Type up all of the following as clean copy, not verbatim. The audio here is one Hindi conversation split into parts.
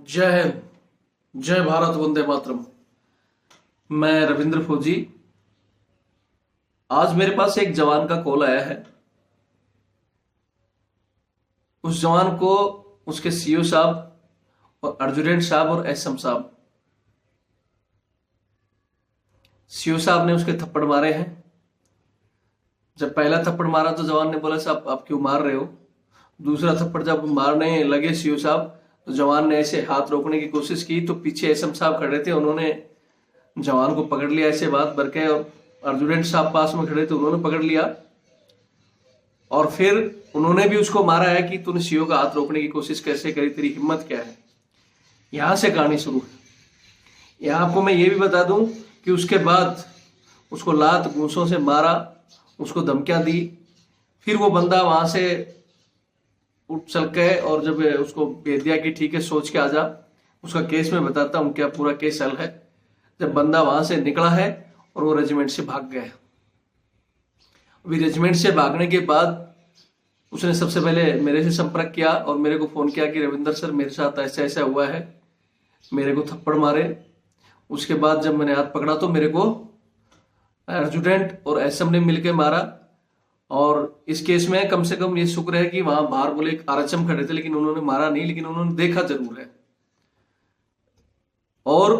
जय हिंद, जय भारत, वंदे मातरम। मैं रविंद्र फौजी। आज मेरे पास एक जवान का कॉल आया है। उस जवान को उसके सीओ साहब और एडजुटेंट साहब और एसएम साहब, सीओ साहब ने उसके थप्पड़ मारे हैं। जब पहला थप्पड़ मारा तो जवान ने बोला, साहब आप क्यों मार रहे हो। दूसरा थप्पड़ जब मारने लगे सीओ साहब, तो जवान ने ऐसे हाथ रोकने की कोशिश की तो पीछे एसएम साहब खड़े थे, उन्होंने जवान को पकड़ लिया ऐसे बात भर के, और एडजुटेंट साहब पास में खड़े थे, उन्होंने पकड़ लिया और फिर उन्होंने भी उसको मारा है कि तूने सीओ का हाथ रोकने की कोशिश कैसे करी, तेरी हिम्मत क्या है। यहां से कहानी शुरू है। यहां आपको मैं ये भी बता दूं कि उसके बाद उसको लात घूंसों से मारा, उसको धमकियां दी। फिर वो बंदा वहां से उठ चल के और जब उसको भेज दिया कि ठीक है सोच के आजा, उसका केस में बताता हूँ क्या पूरा केस हल है। जब बंदा वहां से निकला है और वो रेजिमेंट से भाग गया। अभी रेजिमेंट से भागने के बाद उसने सबसे पहले मेरे से संपर्क किया और मेरे को फोन किया कि रविंदर सर मेरे साथ ऐसा ऐसा हुआ है, मेरे को थप्पड़ मारे। उसके बाद जब मैंने हाथ पकड़ा तो मेरे को एडजुटेंट और एसएम ने मिलकर मारा। और इस केस में कम से कम ये शुक्र है कि वहां बाहर बोले एक आरएचएम खड़े थे, लेकिन उन्होंने मारा नहीं, लेकिन उन्होंने देखा जरूर है। और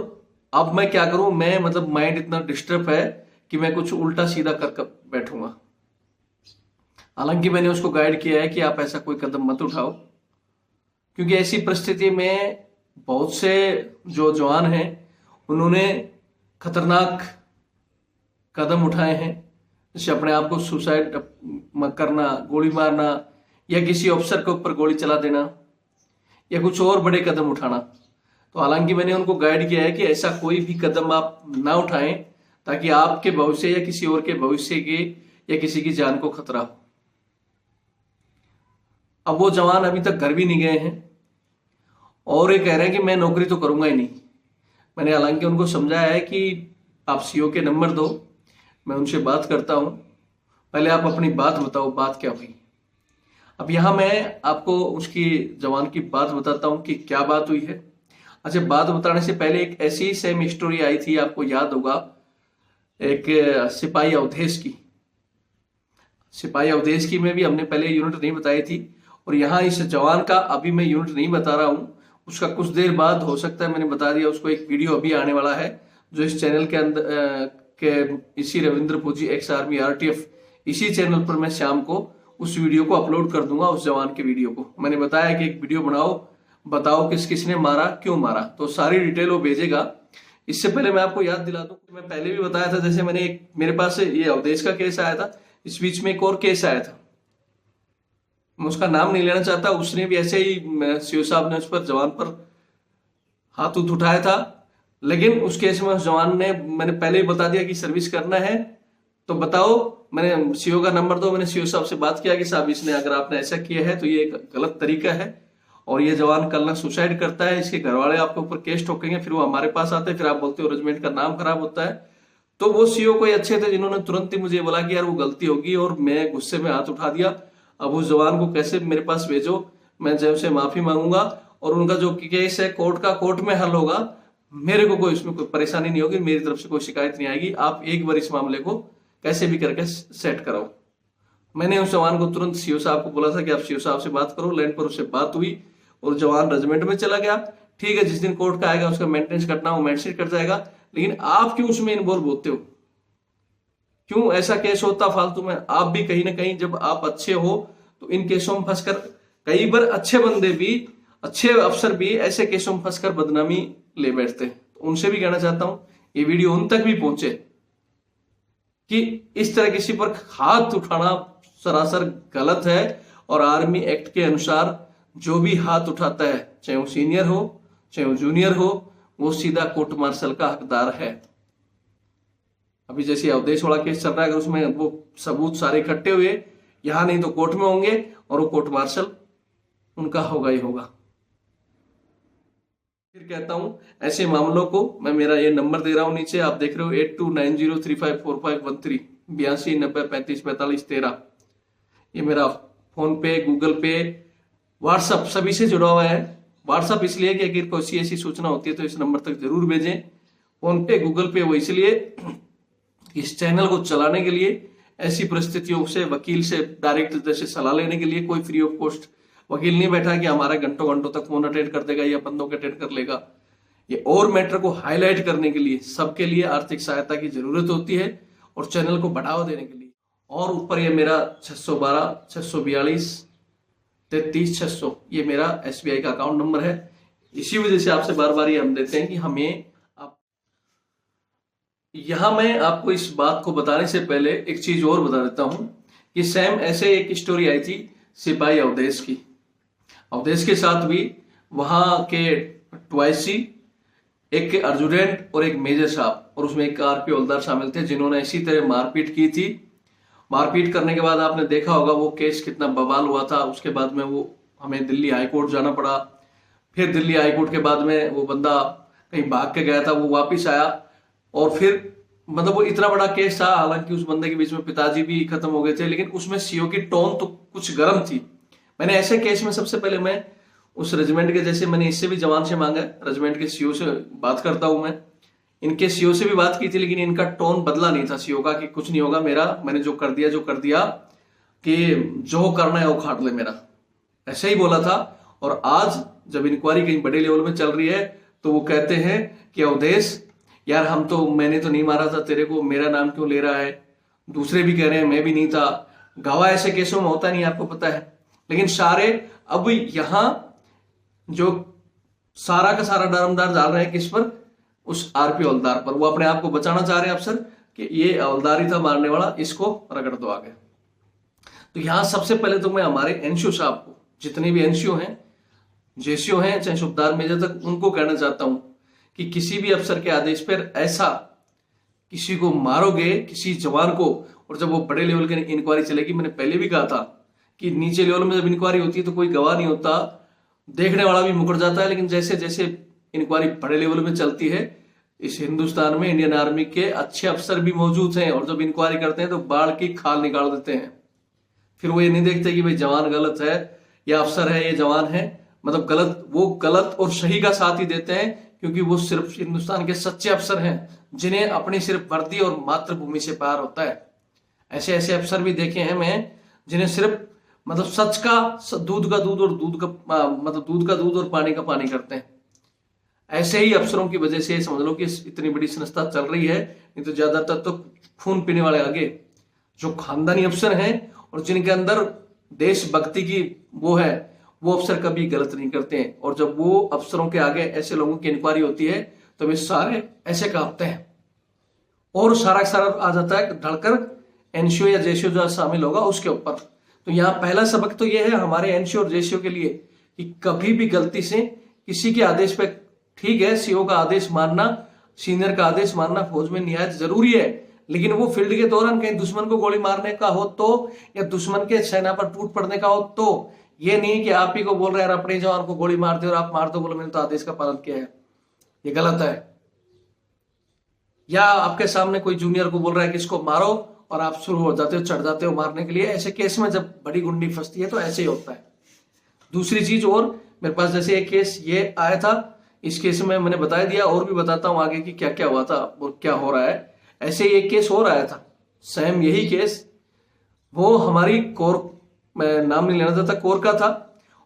अब मैं क्या करूं, मैं मतलब माइंड इतना डिस्टर्ब है कि मैं कुछ उल्टा सीधा कर बैठूंगा। हालांकि मैंने उसको गाइड किया है कि आप ऐसा कोई कदम मत उठाओ, क्योंकि ऐसी परिस्थिति में बहुत से जो जवान हैं उन्होंने खतरनाक कदम उठाए हैं, जैसे अपने आप को सुसाइड करना, गोली मारना, या किसी अफसर के ऊपर गोली चला देना, या कुछ और बड़े कदम उठाना। तो हालांकि मैंने उनको गाइड किया है कि ऐसा कोई भी कदम आप ना उठाएं ताकि आपके भविष्य या किसी और के भविष्य के या किसी की जान को खतरा हो। अब वो जवान अभी तक घर भी नहीं गए हैं और ये कह रहे हैं कि मैं नौकरी तो करूंगा ही नहीं। मैंने हालांकि उनको समझाया है कि आप सीओ के नंबर दो, मैं उनसे बात करता हूं, पहले आप अपनी बात बताओ, बात क्या हुई। अब यहां मैं आपको उसकी जवान की बात बताता हूं कि क्या बात हुई है। अच्छा, बात बताने से पहले एक ऐसी सेम स्टोरी आई थी, आपको याद होगा, एक सिपाही अवधेश की। सिपाही अवधेश की में भी हमने पहले यूनिट नहीं बताई थी, और यहाँ इस जवान का अभी मैं यूनिट नहीं बता रहा हूं, उसका कुछ देर बाद हो सकता है मैंने बता दिया। उसको एक वीडियो अभी आने वाला है जो इस चैनल के अंदर के इसी रविंद्र फौजी एक्स आर्मी आरटीएफ, इसी चैनल पर मैं शाम को उस वीडियो को अपलोड कर दूंगा। उस जवान के वीडियो को मैंने बताया कि एक वीडियो बनाओ, बताओ किस किसने मारा, क्यों मारा, तो सारी डिटेल वो भेजेगा। इससे पहले मैं आपको याद दिला दूं, मैं पहले भी बताया था, जैसे मैंने एक मेरे पास ये अवधेश का केस आया था, इस बीच में एक और केस आया था, मैं उसका नाम नहीं लेना चाहता। उसने भी ऐसे ही सीओ साहब ने उस पर जवान पर हाथ उठाया था, लेकिन उस केस में उस जवान ने, मैंने पहले ही बता दिया कि सर्विस करना है तो बताओ, मैंने सीओ का नंबर दो। मैंने सीओ साहब से बात किया कि साहब इसने अगर आपने ऐसा किया है तो ये एक गलत तरीका है, और ये जवान कल ना सुसाइड करता है, इसके घर वाले आपके ऊपर केस ठोकेंगे, फिर वो हमारे पास आते हैं, फिर आप बोलते हो रेजिमेंट का नाम खराब होता है। तो वो सीओ कोई अच्छे थे जिन्होंने तुरंत ही मुझे बोला कि यार वो गलती होगी, और मैं गुस्से में हाथ उठा दिया। अब उस जवान को कैसे मेरे पास भेजो, मैं जब से माफी मांगूंगा और उनका जो केस है कोर्ट में हल होगा। मेरे को कोई इसमें कोई परेशानी नहीं होगी, मेरी तरफ से कोई शिकायत नहीं आएगी। आप एक बार इस मामले को कैसे भी करके सेट कराओ। मैंने उस जवान को तुरंत सीओ साहब को बोला था कि आप सीओ साहब से बात करो। लैंड पर उससे बात हुई और जवान रेजिमेंट में चला गया। ठीक है, जिस दिन कोर्ट का आएगा उसका मेंटेनेंस करना वो मेंटेन कर जाएगा, लेकिन आप क्यों उसमें इन्वॉल्व होते हो, क्यों ऐसा केस होता फालतू में। आप भी कहीं ना कहीं जब आप अच्छे हो तो इन केसों में फंसकर, कई बार अच्छे बंदे भी, अच्छे अफसर भी ऐसे केसों में फंसकर बदनामी ले बैठते हैं। तो उनसे भी कहना चाहता हूं ये वीडियो उन तक भी पहुंचे कि इस तरह किसी पर हाथ उठाना सरासर गलत है, और आर्मी एक्ट के अनुसार जो भी हाथ उठाता है, चाहे वो सीनियर हो चाहे वो जूनियर हो, वो सीधा कोर्ट मार्शल का हकदार है। अभी जैसे अवधेश वाला केस चल रहा है, अगर उसमें वो सबूत सारे इकट्ठे हुए, यहां नहीं तो कोर्ट में होंगे, और वो कोर्ट मार्शल उनका होगा ही होगा। फिर कहता हूं ऐसे मामलों को मैं, मेरा ये नंबर दे रहा हूं नीचे, आप देख रहे हो 8290354513 8290354513। ये मेरा फोन पे, गूगल पे, व्हाट्सएप सभी से जुड़ा हुआ है। व्हाट्सअप इसलिए कि अगर कोई ऐसी सूचना होती है तो इस नंबर तक जरूर भेजें। फोन पे, गूगल पे वो इसलिए इस चैनल को चलाने के लिए, ऐसी परिस्थितियों से वकील से डायरेक्ट जैसे सलाह लेने के लिए कोई फ्री ऑफ कॉस्ट वकील नहीं बैठा कि हमारा घंटों घंटों तक फोन अटेंड कर देगा या बंदों के अटेंड कर लेगा। ये और मैटर को हाईलाइट करने के लिए सबके लिए आर्थिक सहायता की जरूरत होती है और चैनल को बढ़ावा देने के लिए। और ऊपर ये मेरा 612 642 33 600 ये मेरा SBI का अकाउंट नंबर है। इसी वजह से आपसे बार बार ये हम देते हैं कि हमें यहां मैं आपको इस बात को बताने से पहले एक चीज और बता देता हूं कि सेम ऐसे एक स्टोरी आई थी सिपाही अवधेश की। अवधेश के साथ भी वहां के ट्वाइसी, एक अर्जुनेंट और एक मेजर साहब और उसमें एक RP हवलदार शामिल थे जिन्होंने इसी तरह मारपीट की थी। मारपीट करने के बाद आपने देखा होगा वो केस कितना बवाल हुआ था। उसके बाद में वो हमें दिल्ली हाईकोर्ट जाना पड़ा। फिर दिल्ली हाईकोर्ट के बाद में वो बंदा कहीं भाग के गया था, वो वापिस आया और फिर मतलब वो इतना बड़ा केस था। हालांकि उस बंदे के बीच में पिताजी भी खत्म हो गए थे, लेकिन उसमें CO की टोन तो कुछ गर्म थी। मैंने ऐसे केस में सबसे पहले मैं उस रेजिमेंट के, जैसे मैंने इससे भी जवान से मांगा, रेजिमेंट के CO से बात करता हूं मैं, इनके CO से भी बात की थी, लेकिन इनका टोन बदला नहीं था CO का कि कुछ नहीं होगा मेरा, मैंने जो कर दिया कि जो करना है वो खाट ले मेरा, ऐसे ही बोला था। और आज जब इंक्वायरी कहीं बड़े लेवल में चल रही है तो वो कहते हैं कि अवधेश यार मैंने तो नहीं मारा था तेरे को, मेरा नाम क्यों ले रहा है। दूसरे भी कह रहे हैं मैं भी नहीं था। गवाह ऐसे केसों में होता नहीं, आपको पता है। लेकिन सारे अब यहां जो सारा का सारा दारोमदार डाल रहे हैं किस पर, उस RP हवलदार पर। वो अपने आप को बचाना चाह रहे हैं अफसर कि ये हवलदार ही था मारने वाला, इसको रगड़ दो आगे। तो यहां सबसे पहले तो मैं हमारे NCO साहब को, जितने भी NCO हैं, JCO हैं, चाहे सूबेदार मेजर तक, उनको कहना चाहता हूं कि किसी भी अफसर के आदेश पर ऐसा किसी को मारोगे, किसी जवान को, और जब वो बड़े लेवल की इंक्वायरी चलेगी, मैंने पहले भी कहा था कि नीचे लेवल में जब इंक्वायरी होती है तो कोई गवाह नहीं होता, देखने वाला भी मुकर जाता है। लेकिन जैसे जैसे इंक्वायरी बड़े लेवल में चलती है, इस हिंदुस्तान में इंडियन आर्मी के अच्छे अफसर भी मौजूद हैं और जब इंक्वायरी करते हैं तो बाढ़ की खाल निकाल देते हैं। फिर वो ये नहीं देखते कि भाई जवान गलत है या अफसर है ये जवान है, मतलब गलत, वो गलत और सही का साथ ही देते हैं, क्योंकि वो सिर्फ हिंदुस्तान के सच्चे अफसर हैं जिन्हें अपनी सिर्फ वर्दी और मातृभूमि से प्यार होता है। ऐसे ऐसे अफसर भी देखे हैं मैं जिन्हें सिर्फ मतलब सच का दूध का दूध और दूध का दूध और पानी का पानी करते हैं। ऐसे ही अफसरों की वजह से समझ लो कि इतनी बड़ी संस्था चल रही है। नहीं तो ज्यादातर तो खून पीने वाले आगे जो खानदानी अफसर हैं और जिनके अंदर देशभक्ति की वो है, वो अफसर कभी गलत नहीं करते हैं। और जब वो अफसरों के आगे ऐसे लोगों की इंक्वायरी होती है तो वे सारे ऐसे कांपते हैं और सारा आ जाता है ढलकर NCO या JCO जो शामिल होगा उसके ऊपर। तो यहाँ पहला सबक तो ये है हमारे NCO और JCO के लिए कि कभी भी गलती से किसी के आदेश पे, ठीक है CO का आदेश मानना, सीनियर का आदेश मानना फौज में निहायत जरूरी है, लेकिन वो फील्ड के दौरान कहीं दुश्मन को गोली मारने का हो तो, या दुश्मन के सेना पर टूट पड़ने का हो तो, ये नहीं कि आप ही को बोल रहे हैं अपने जवान को गोली मार दे और आप मार दो, बोलो मैंने तो आदेश का पालन किया है, ये गलत है। या आपके सामने कोई जूनियर को बोल रहा है कि इसको मारो और आप शुरू हो जाते हो, चढ़ जाते हो मारने के लिए। ऐसे केस में जब बड़ी गुंडी फंसती है तो ऐसे ही होता है। दूसरी चीज और मेरे पास जैसे एक केस ये आया था, इस केस में मैंने बता दिया, और भी बताता हूं आगे कि क्या क्या हुआ था और क्या हो रहा है। ऐसे ही एक केस और आया था, सेम यही केस, वो हमारी कोर, मैं नाम नहीं लेना चाहता, कोर का था,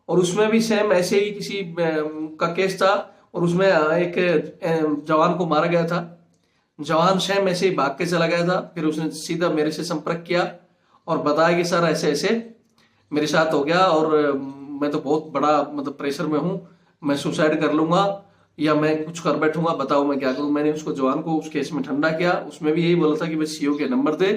और उसमें भी सेम ऐसे ही किसी का केस था और उसमें एक जवान को मारा गया था। जवान सेम ऐसे ही भाग के चला गया था। फिर उसने सीधा मेरे से संपर्क किया और बताया कि सर ऐसे ऐसे मेरे साथ हो गया और मैं तो बहुत बड़ा मतलब प्रेशर में हूं, मैं सुसाइड कर लूंगा या मैं कुछ कर बैठूंगा, बताओ मैं क्या करूं। मैंने उसको जवान को उस केस में ठंडा किया। उसमें भी यही बोला था कि भाई CO के नंबर दे,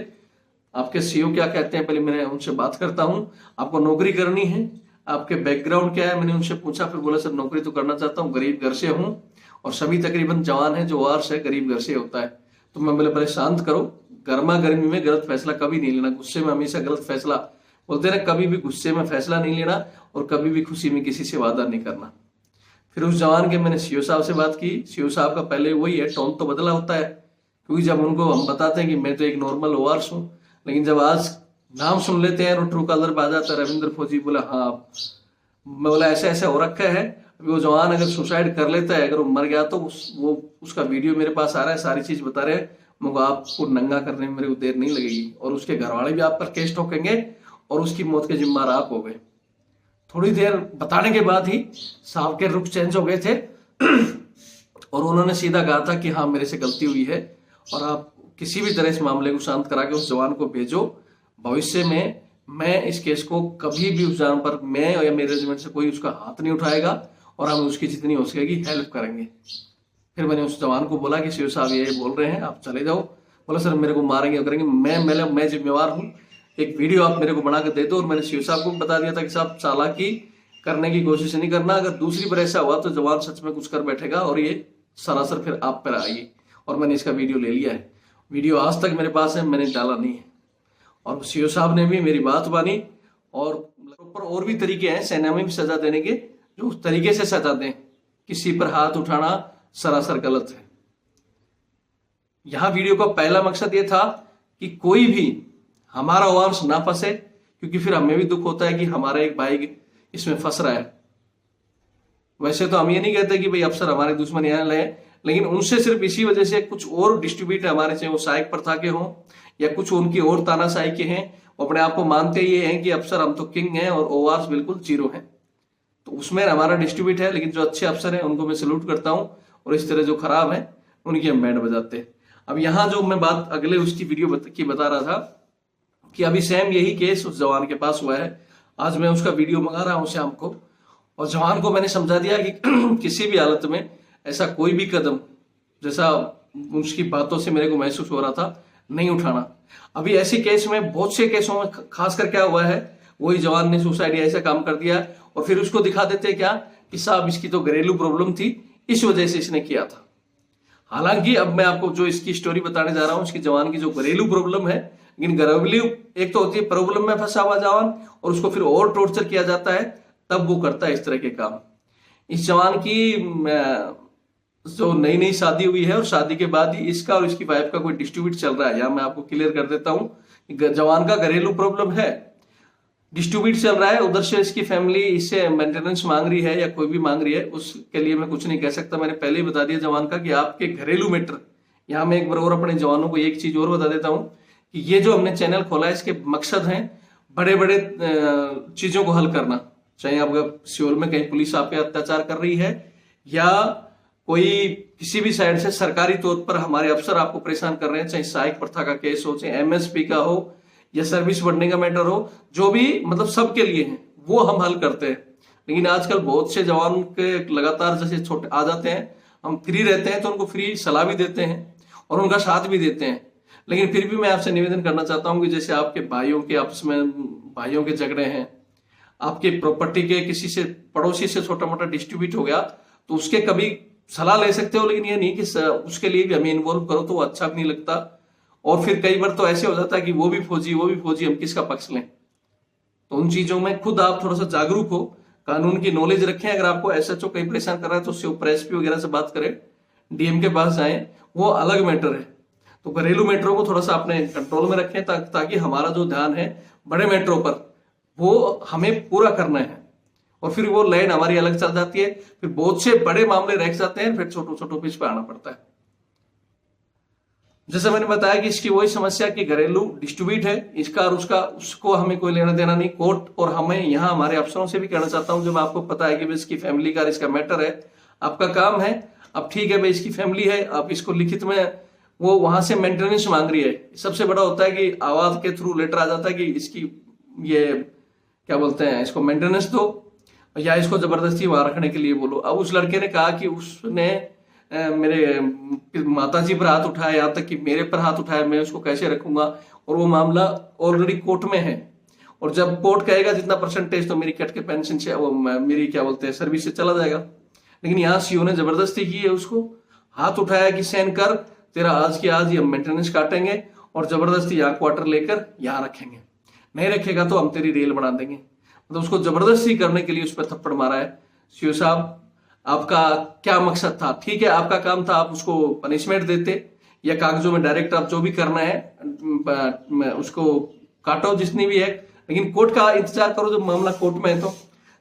आपके CO क्या कहते हैं, पहले मैंने उनसे बात करता हूं, आपको नौकरी करनी है, आपके बैकग्राउंड क्या है, मैंने उनसे पूछा। फिर बोला सर नौकरी तो करना चाहता हूँ, गरीब घर से हूँ और सभी तकरीबन जवान है जो वार्स है गरीब घर से होता है। तो मैं बोले पहले शांत करो, गर्मा गर्मी में गलत फैसला कभी नहीं लेना, गुस्से में हमेशा गलत फैसला, बोलते ना कभी भी गुस्से में फैसला नहीं लेना और कभी भी खुशी में किसी से वादा नहीं करना। फिर उस जवान के मैंने CO साहब से बात की। CO साहब का पहले वही है, टोन तो बदला होता है, क्योंकि जब उनको हम बताते हैं कि मैं तो एक नॉर्मल वार्स हूँ, लेकिन जब आज नाम सुन लेते हैं और ट्रू कलर आ जाता है रविंद्र फौजी, बोला हाँ, मैं बोला ऐसा ऐसा हो रखा है, अभी वो जवान अगर सुसाइड कर लेता है, अगर वो मर गया तो उसका वीडियो मेरे पास आ रहा है, सारी चीज बता रहे हैं, मगर आपको नंगा करने में मेरे को देर नहीं लगेगी और उसके घर वाले भी आप पर केस ठोकेंगे और उसकी मौत के जिम्मेदार आप हो गए। थोड़ी देर बताने के बाद ही साहब के रुख चेंज हो गए थे और उन्होंने सीधा कहा था कि हाँ मेरे से गलती हुई है और आप किसी भी तरह इस मामले को शांत करा के उस जवान को भेजो। भविष्य में मैं इस केस को कभी भी उस जवान पर, मैं या मेरे रेजिमेंट से कोई उसका हाथ नहीं उठाएगा और हम उसकी जितनी हो सकेगी हेल्प करेंगे। फिर मैंने उस जवान को बोला कि सीओ साहब ये बोल रहे हैं, आप चले जाओ। बोला सर मेरे को मारेंगे करेंगे, मैं जिम्मेवार हूँ, एक वीडियो आप मेरे को बना कर दे दो। और मैंने सीओ साहब को बता दिया था कि साहब चालाकी करने की कोशिश नहीं करना, अगर दूसरी बार ऐसा हुआ तो जवान सच में कुछ कर बैठेगा और ये सरासर फिर आप पर आएगी। और मैंने इसका वीडियो ले लिया है, वीडियो आज तक मेरे पास है, मैंने डाला नहीं है। और सीओ साहब ने भी मेरी बात मानी। और भी तरीके हैं सेना में भी सजा देने के, जो उस तरीके से सजा दें। किसी पर हाथ उठाना सरासर गलत है। यहां वीडियो का पहला मकसद ये था कि कोई भी हमारा वंश ना फंसे, क्योंकि फिर हमें भी दुख होता है कि हमारा एक भाई इसमें फंस रहा है। वैसे तो हम ये नहीं कहते कि भाई अफसर हमारे दुश्मन यहाँ ले, लेकिन उनसे सिर्फ इसी वजह से कुछ और डिस्ट्रीब्यूट हमारे, चाहे वो सहायक प्रथा के हों या कुछ उनकी और तानाशाही के हैं, वो अपने आप को मानते ये हैं कि अफसर हम तो किंग हैं और ओआरस बिल्कुल जीरो हैं। तो उसमें हमारा डिस्ट्रीब्यूट है, लेकिन जो अच्छे अफसर हैं उनको मैं सैल्यूट करता हूं और इस तरह जो खराब है उनकी हम बैंड बजाते हैं। अब यहाँ जो मैं बात अगले उसकी वीडियो की बता रहा था कि अभी सेम यही केस उस जवान के पास हुआ है। आज मैं उसका वीडियो मंगा रहा हूं शाम को, और जवान को मैंने समझा दिया कि किसी भी हालत में ऐसा कोई भी कदम, जैसा उसकी बातों से मेरे को महसूस हो रहा था, नहीं उठाना। अभी ऐसे केस में, बहुत से केसों में खासकर क्या हुआ है, वही जवान ने सुसाइड या ऐसा काम कर दिया और फिर उसको दिखा देते क्या कि साहब इसकी तो घरेलू प्रॉब्लम थी, इस वजह से इसने किया था। हालांकि अब मैं आपको जो इसकी स्टोरी बताने जा रहा हूं, इसकी जवान की जो घरेलू प्रॉब्लम है, लेकिन घरेलू एक तो होती है प्रॉब्लम में फंसा हुआ जवान और उसको फिर और टॉर्चर किया जाता है, तब वो करता है इस तरह के काम। इस जवान की जो नई नई शादी हुई है और शादी के बाद ही इसका और इसकी वाइफ का कोई डिस्ट्रीब्यूट चल रहा है। यहां मैं आपको क्लियर कर देता हूं कि जवान का घरेलू प्रॉब्लम है, डिस्ट्रीब्यूट चल रहा है, उधर से इसकी फैमिली इससे मेंटेनेंस मांग रही है या कोई भी मांग रही है, उसके लिए मैं कुछ नहीं कह सकता। मैंने पहले ही बता दिया जवान का कि आपके घरेलू मैटर। यहां मैं एक बार और अपने जवानों को एक चीज और बता देता हूं कि ये जो हमने चैनल खोला है, इसके मकसद हैं बड़े बड़े चीजों को हल करना। चाहे आपका सियोल में कहीं पुलिस आप पे अत्याचार कर रही है या कोई किसी भी साइड से सरकारी तौर पर हमारे अफसर आपको परेशान कर रहे हैं, चाहे सहायक प्रथा का केस हो, चाहे एमएसपी का हो या सर्विस बढ़ने का मैटर हो, जो भी मतलब सबके लिए है वो हम हल करते हैं। लेकिन आजकल बहुत से जवान के लगातार जैसे छोटे आ जाते हैं, हम फ्री रहते हैं तो उनको फ्री सलाह भी देते हैं और उनका साथ भी देते हैं। लेकिन फिर भी मैं आपसे निवेदन करना चाहता हूं कि जैसे आपके भाइयों के आपस में भाइयों के झगड़े हैं, आपके प्रॉपर्टी के किसी से पड़ोसी से छोटा मोटा डिस्ट्रीब्यूट हो गया, तो उसके कभी सलाह ले सकते हो, लेकिन ये नहीं कि उसके लिए भी हमें इन्वॉल्व करो, तो वो अच्छा भी नहीं लगता। और फिर कई बार तो ऐसे हो जाता है कि वो भी फौजी, हम किसका पक्ष लें। तो उन चीजों में खुद आप थोड़ा सा जागरूक हो, कानून की नॉलेज रखें। अगर आपको एसएचओ कहीं परेशान कर रहा है तो उससे ऊपर एसपी वगैरह से बात करें, डीएम के पास जाएं, वो अलग मैटर है। तो घरेलू मैटरों को थोड़ा सा अपने कंट्रोल में रखें ताकि हमारा जो ध्यान है बड़े मैटरों पर वो हमें पूरा करना है, और फिर वो लाइन हमारी अलग चल जाती है, फिर बहुत से बड़े मामले रह जाते हैं, फिर छोटो छोटो पीस पे आना पड़ता है। जैसे मैंने बताया कि इसकी वही समस्या कि घरेलू डिस्ट्रीब्यूट है, इसका और उसको हमें कोई लेना देना नहीं। कोर्ट और हमें यहाँ हमारे अफसरों से भी कहना चाहता हूं, जब आपको पता है कि भाई इसकी फैमिली का इसका मैटर है, आपका काम है, अब ठीक है भाई इसकी फैमिली है, आप इसको लिखित में वो वहां से मेंटेनेंस मांग रही है। सबसे बड़ा होता है कि आवाज के थ्रू लेटर आ जाता है कि इसकी ये क्या बोलते हैं, इसको मेंटेनेंस दो या इसको जबरदस्ती वहां रखने के लिए बोलो। अब उस लड़के ने कहा कि उसने मेरे माताजी पर हाथ उठाया, यहाँ तक कि मेरे पर हाथ उठाया, मैं उसको कैसे रखूंगा, और वो मामला ऑलरेडी कोर्ट में है। और जब कोर्ट कहेगा जितना परसेंटेज तो मेरी कट के पेंशन से वो मेरी क्या बोलते हैं सर्विस से चला जाएगा। लेकिन यहाँ सीओ ने जबरदस्ती की है, उसको हाथ उठाया कि साइन कर, तेरा आज की आज ही हम मेंटेनेंस काटेंगे और जबरदस्ती यहाँ क्वार्टर लेकर यहाँ रखेंगे, नहीं रखेगा तो हम तेरी रेल बना देंगे। मतलब उसको जबरदस्ती करने के लिए उस पर थप्पड़ मारा है। सीओ साहब आपका क्या मकसद था? ठीक है, आपका काम था आप उसको पनिशमेंट देते या कागजों में डायरेक्ट आप जो भी करना है उसको काटो जितनी भी है, लेकिन कोर्ट का इंतजार करो जब मामला कोर्ट में है। तो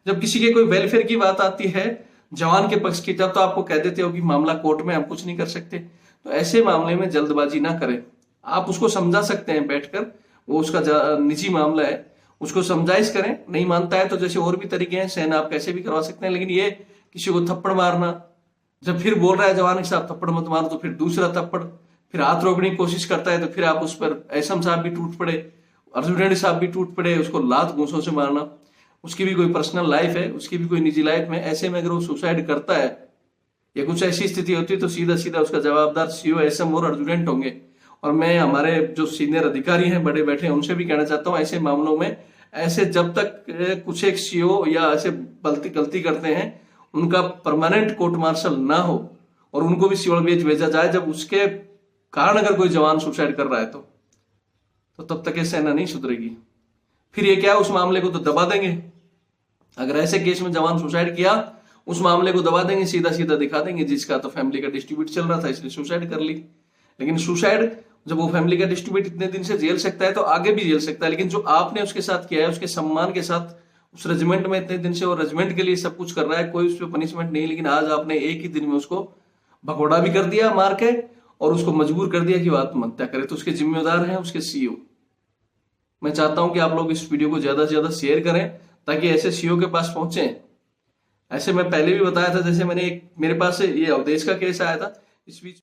जब किसी के कोई वेलफेयर की बात आती है, जवान के पक्ष की तब तो आपको कह देते हो कि मामला कोर्ट में, हम कुछ नहीं कर सकते। तो ऐसे मामले में जल्दबाजी ना करें। आप उसको समझा सकते हैं बैठकर, वो उसका निजी मामला है, उसको समझाइश करें। नहीं मानता है तो जैसे और भी तरीके हैं, सहन आप कैसे भी करवा सकते हैं। लेकिन ये किसी को थप्पड़ मारना, जब फिर बोल रहा है जवान के साथ थप्पड़ मत मारो, तो फिर दूसरा थप्पड़, फिर हाथ रोकने की कोशिश करता है तो फिर आप उस पर, एसएम साहब भी टूट पड़े, अर्जुन रेड्डी साहब भी टूट पड़े, उसको लात घूंसों से मारना। उसकी भी कोई पर्सनल लाइफ है, उसकी भी कोई निजी लाइफ में। ऐसे में अगर वो सुसाइड करता है या कुछ ऐसी स्थिति होती है तो सीधा सीधा उसका जवाबदार सीओ, एसएम और अर्जुनेंट होंगे। और मैं हमारे जो सीनियर अधिकारी हैं बड़े बैठे हैं उनसे भी कहना चाहता हूं, ऐसे मामलों में ऐसे जब तक कुछ एक सीओ या ऐसे गलती करते हैं उनका परमानेंट कोर्ट मार्शल ना हो और उनको भी सिवल बेंच भेजा जाए जब उसके कारण अगर कोई जवान सुसाइड कर रहा है तो तब तक ये सेना नहीं सुधरेगी। फिर ये क्या, उस मामले को तो दबा देंगे। अगर ऐसे केस में जवान सुसाइड किया, उस मामले को दबा देंगे, सीधा सीधा दिखा देंगे जिसका तो फैमिली का डिस्ट्रीब्यूट चल रहा था इसलिए सुसाइड कर ली। लेकिन सुसाइड जब वो फैमिली का डिस्ट्रीब्यूट इतने दिन से झेल सकता है तो आगे भी झेल सकता है। लेकिन जो आपने उसके साथ किया है, उसके सम्मान के साथ, उस रेजिमेंट में इतने दिन से और रेजिमेंट के लिए सब कुछ कर रहा है, कोई उस पर पनिशमेंट नहीं। लेकिन आज आपने एक ही दिन में उसको भगोड़ा भी कर दिया मार के और उसको मजबूर कर दिया कि वो आत्महत्या करे, तो उसके जिम्मेदार हैं उसके सीईओ। मैं चाहता हूं कि आप लोग इस वीडियो को ज्यादा से ज्यादा शेयर करें ताकि ऐसे सीईओ के पास पहुंचे। ऐसे मैं पहले भी बताया था, जैसे मैंने एक, मेरे पास ये अवधेश का केस आया था इस बीच